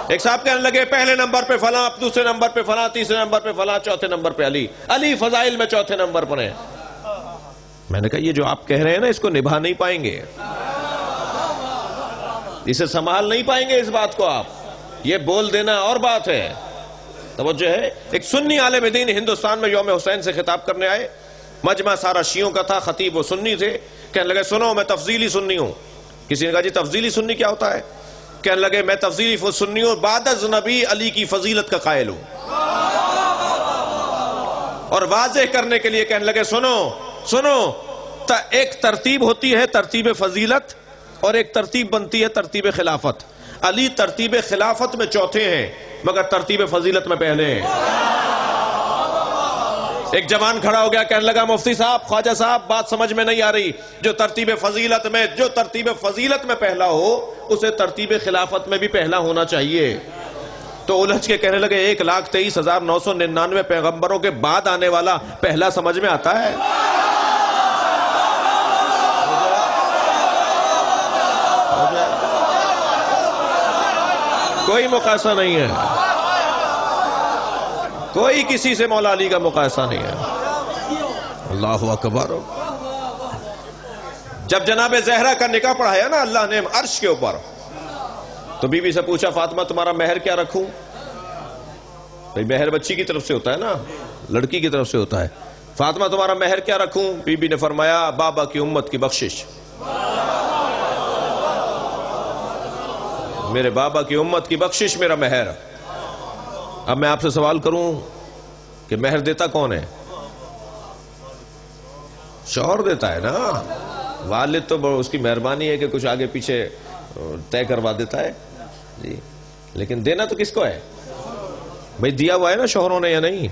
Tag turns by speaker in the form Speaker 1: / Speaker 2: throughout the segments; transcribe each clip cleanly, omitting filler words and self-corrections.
Speaker 1: ایک صاحب کہنے لگے پہلے نمبر پہ فلاں، دوسرے نمبر پہ فلاں، تیسرے نمبر پہ فلاں، چوتھے نمبر پہ علی، علی فضائل میں چوتھے نمبر پر ہیں۔ میں نے کہا یہ جو آپ کہہ رہے ہیں نا اس کو نبھا نہیں پائیں گے، اسے سنبھال نہیں پائیں گے اس بات کو آپ، یہ بول دینا اور بات ہے۔ توجہ ہے، ایک سنی عالم دین ہندوستان میں یوم حسین سے خطاب کرنے آئے، مجمع سارا شیعوں کا تھا، خطیب و سنی تھے، کہنے لگے سنو میں تفضیلی سنی ہوں۔ کسی نے کہا جی تفضیلی سنی کیا ہوتا ہے؟ کہنے لگے میں تفضیلی سنی ہوں، بعد از نبی علی کی فضیلت کا قائل ہوں، اور واضح کرنے کے لیے کہنے لگے سنو ایک ترتیب ہوتی ہے ترتیب فضیلت، اور ایک ترتیب بنتی ہے ترتیب خلافت۔ علی ترتیب خلافت میں چوتھے ہیں مگر ترتیب فضیلت میں پہلے ہیں۔ ایک جوان کھڑا ہو گیا، کہنے لگا مفتی صاحب، خواجہ صاحب، بات سمجھ میں نہیں آ رہی، جو ترتیب فضیلت میں پہلا ہو اسے ترتیب خلافت میں بھی پہلا ہونا چاہیے۔ تو الجھ کے کہنے لگے 1,23,999 پیغمبروں کے بعد آنے والا پہلا سمجھ میں آتا ہے؟ کوئی مقایسہ نہیں ہے، کوئی کسی سے مولا علی کا مقایسہ نہیں ہے۔ اللہ اکبر۔ جب جناب زہرا کا نکاح پڑھایا نا اللہ نے عرش کے اوپر، تو بی بی سے پوچھا فاطمہ تمہارا مہر کیا رکھوں؟ بھئی مہر بچی کی طرف سے ہوتا ہے نا، لڑکی کی طرف سے ہوتا ہے۔ فاطمہ تمہارا مہر کیا رکھوں؟ بی بی نے فرمایا بابا کی امت کی بخشش، میرے بابا کی امت کی بخشش میرا مہر۔ اب میں آپ سے سوال کروں کہ مہر دیتا کون ہے؟ شوہر دیتا ہے نا، والد تو اس کی مہربانی ہے کہ کچھ آگے پیچھے طے کروا دیتا ہے جی، لیکن دینا تو کس کو ہے؟ بھئی دیا ہوا ہے نا شوہروں نے یا نہیں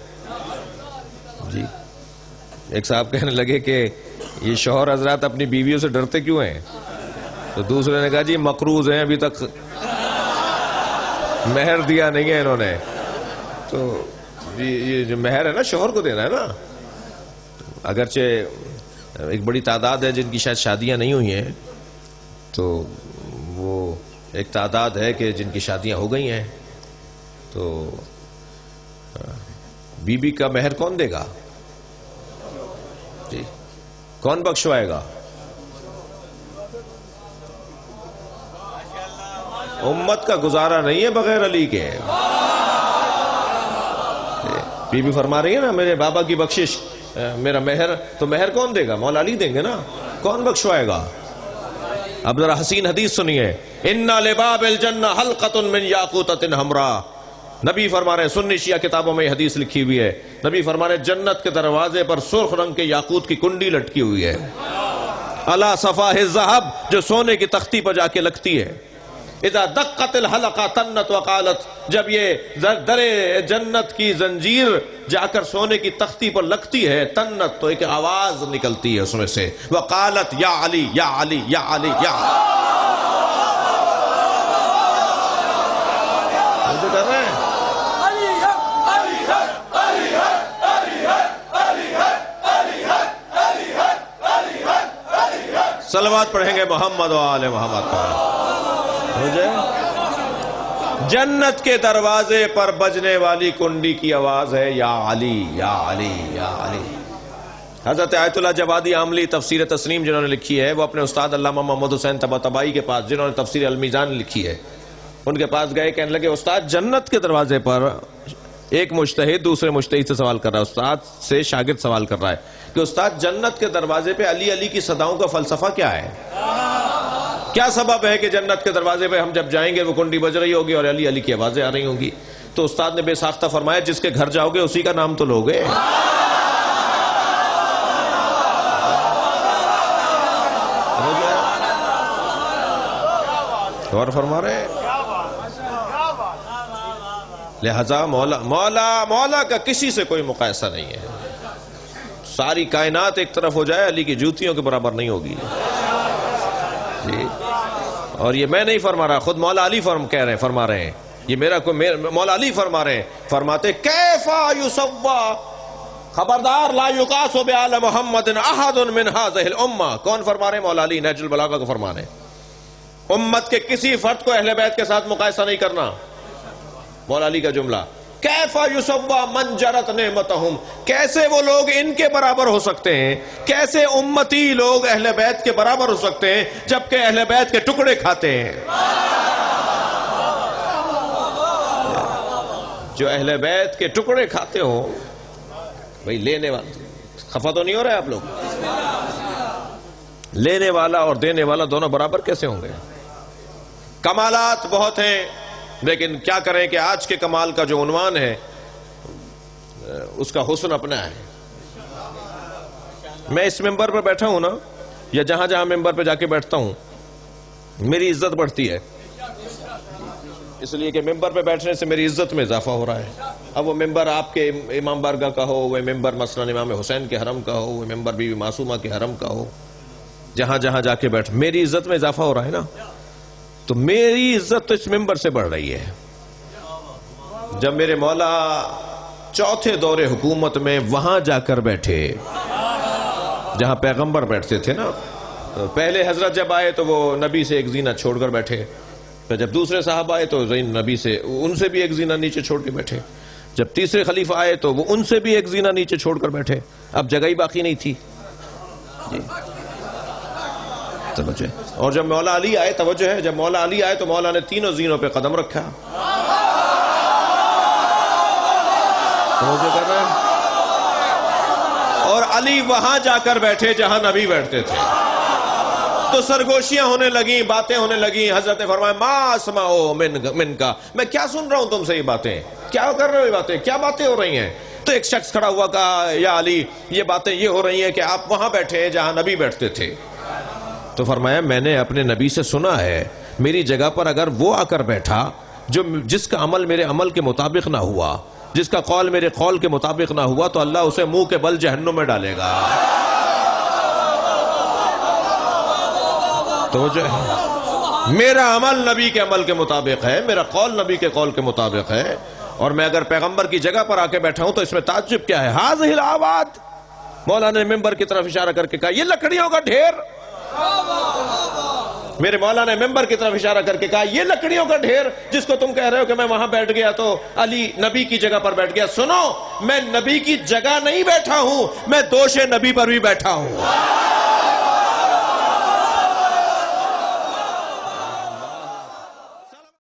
Speaker 1: جی۔ ایک صاحب کہنے لگے کہ یہ شوہر حضرات اپنی بیویوں سے ڈرتے کیوں ہیں؟ تو دوسرے نے کہا جی مقروض ہیں، ابھی تک مہر دیا نہیں ہے انہوں نے، تو یہ جو مہر ہے نا شوہر کو دینا ہے نا۔ اگرچہ ایک بڑی تعداد ہے جن کی شاید شادیاں نہیں ہوئی ہیں، تو وہ ایک تعداد ہے کہ جن کی شادیاں ہو گئی ہیں، تو بی بی کا مہر کون دے گا جی؟ کون بخشوائے گا؟ امت کا گزارا نہیں ہے بغیر علی کے۔ بی بی فرما رہی ہے نا میرے بابا کی بخشش میرا مہر، تو مہر کون دے گا؟ مولا علی دیں گے نا، کون بخشوائے گا؟ اب ذرا حسین حدیث سنیے، اِنَّ لِبَابِ الْجَنَّةِ حَلْقَةٌ مِّن یاقوتۃ حمراء۔ نبی فرما رہے ہیں، سنی شیعہ کتابوں میں یہ حدیث لکھی ہوئی ہے، نبی فرما رہے ہیں جنت کے دروازے پر سرخ رنگ کے یاقوت کی کنڈی لٹکی ہوئی ہے، علی صفاہ الذھب، جو سونے کی تختی پر جا کے لگتی ہے۔ اذا دقت الحلقہ تنت وقالت، جب یہ در جنت کی زنجیر جا کر سونے کی تختی پر لگتی ہے، تنت تو ایک آواز نکلتی ہے اس میں سے، وقالت یا علی یا علی یا علی یا علی کر رہے ہیں۔ صلوات پڑھیں گے محمد و آل محمد پر۔ مجھے جنت کے دروازے پر بجنے والی کنڈی کی آواز ہے یا علی یا علی یا علی۔ حضرت آیت اللہ جوادی عاملی تفسیر تسنیم جنہوں نے لکھی ہے، وہ اپنے استاد علامہ محمد حسین طباطبائی کے پاس، جنہوں نے تفسیر المیزان لکھی ہے، ان کے پاس گئے، کہنے لگے استاد جنت کے دروازے پر ایک مجتہد دوسرے مجتہد سے سوال کر رہا ہے، استاد سے شاگرد سوال کر رہا ہے کہ استاد جنت کے دروازے پہ علی علی کی صداؤں کا فلسفہ کیا ہے؟ کیا سبب ہے کہ جنت کے دروازے پہ ہم جب جائیں گے وہ کنڈی بج رہی ہوگی اور علی علی کی آوازیں آ رہی ہوں گی؟ تو استاد نے بے ساختہ فرمایا جس کے گھر جاؤ گے اسی کا نام تو لوگے۔ اور فرما رہے ہیں لہذا مولا کا کسی سے کوئی مقایسہ نہیں ہے۔ ساری کائنات ایک طرف ہو جائے علی کی جوتیوں کے برابر نہیں ہوگی جی۔ اور یہ میں نہیں فرما رہا، خود مولا علی فرما رہے ہیں، یہ مولا علی فرما رہے ہیں، فرماتے کیفا یسوا، خبردار لا یقاس بآل محمد احد من هذه الامہ۔ کون فرما رہے ہیں؟ مولا علی نہج البلاغہ کو فرما رہے ہیں، امت کے کسی فرد کو اہل بیت کے ساتھ مقایسہ نہیں کرنا۔ مولا علی کا جملہ، کیف یسوّا من جرت نعمتہم، کیسے وہ لوگ ان کے برابر ہو سکتے ہیں، کیسے امتی لوگ اہل بیت کے برابر ہو سکتے ہیں جبکہ اہل بیت کے ٹکڑے کھاتے ہیں۔ جو اہل بیت کے ٹکڑے کھاتے ہو، بھئی لینے والا، خفا تو نہیں ہو رہے آپ لوگ؟ لینے والا اور دینے والا دونوں برابر کیسے ہوں گے؟ کمالات بہت ہیں، لیکن کیا کریں کہ آج کے کمال کا جو عنوان ہے اس کا حسن اپنا ہے۔ میں اس ممبر پر بیٹھا ہوں نا، یا جہاں جہاں ممبر پہ جا کے بیٹھتا ہوں، میری عزت بڑھتی ہے، اس لیے کہ ممبر پہ بیٹھنے سے میری عزت میں اضافہ ہو رہا ہے۔ اب وہ ممبر آپ کے امام بارگاہ کا ہو، وہ ممبر مثلا امام حسین کے حرم کا ہو، وہ ممبر بی بی معصومہ کے حرم کا ہو، جہاں جہاں جا کے بیٹھ، میری عزت میں اضافہ ہو رہا ہے نا، تو میری عزت تو اس ممبر سے بڑھ رہی ہے۔ جب میرے مولا چوتھے دور حکومت میں وہاں جا کر بیٹھے جہاں پیغمبر بیٹھتے تھے نا، پہلے حضرت جب آئے تو وہ نبی سے ایک زینہ چھوڑ کر بیٹھے، پھر جب دوسرے صاحب آئے تو نبی سے ان سے بھی ایک زینہ نیچے چھوڑ کے بیٹھے، جب تیسرے خلیفہ آئے تو وہ ان سے بھی ایک زینہ نیچے چھوڑ کر بیٹھے، اب جگہ ہی باقی نہیں تھی جی۔ توجہ، اور جب مولا علی آئے، توجہ ہے، جب مولا علی آئے تو مولا نے تینوں زینوں پہ قدم رکھا۔ توجہ کر رہے ہیں؟ اور علی وہاں جا کر بیٹھے جہاں نبی بیٹھتے تھے، تو سرگوشیاں ہونے لگیں، باتیں ہونے لگیں۔ حضرت نے فرمایا ما اسمعو من کا، میں کیا سن رہا ہوں تم سے یہ باتیں، کیا کر رہے ہو یہ باتیں، کیا باتیں ہو رہی ہیں؟ تو ایک شخص کھڑا ہوا، کہا یا علی یہ باتیں یہ ہو رہی ہیں کہ آپ وہاں بیٹھے ہیں جہاں نبی بیٹھتے تھے۔ تو فرمایا میں نے اپنے نبی سے سنا ہے، میری جگہ پر اگر وہ آ کر بیٹھا جس کا عمل میرے عمل کے مطابق نہ ہوا، جس کا قول میرے قول کے مطابق نہ ہوا، تو اللہ اسے منہ کے بل جہنم میں ڈالے گا۔ تو جو ہے میرا عمل نبی کے عمل کے مطابق ہے، میرا قول نبی کے قول کے مطابق ہے، اور میں اگر پیغمبر کی جگہ پر آ کے بیٹھا ہوں تو اس میں تعجب کیا ہے؟ ہاذہ الآواد، مولانا نے ممبر کی طرف اشارہ کر کے کہا یہ لکڑیوں کا ڈھیر۔ میرے مولا نے ممبر کی طرف اشارہ کر کے کہا یہ لکڑیوں کا ڈھیر جس کو تم کہہ رہے ہو کہ میں وہاں بیٹھ گیا تو علی نبی کی جگہ پر بیٹھ گیا۔ سنو، میں نبی کی جگہ نہیں بیٹھا ہوں، میں دوش نبی پر بھی بیٹھا ہوں۔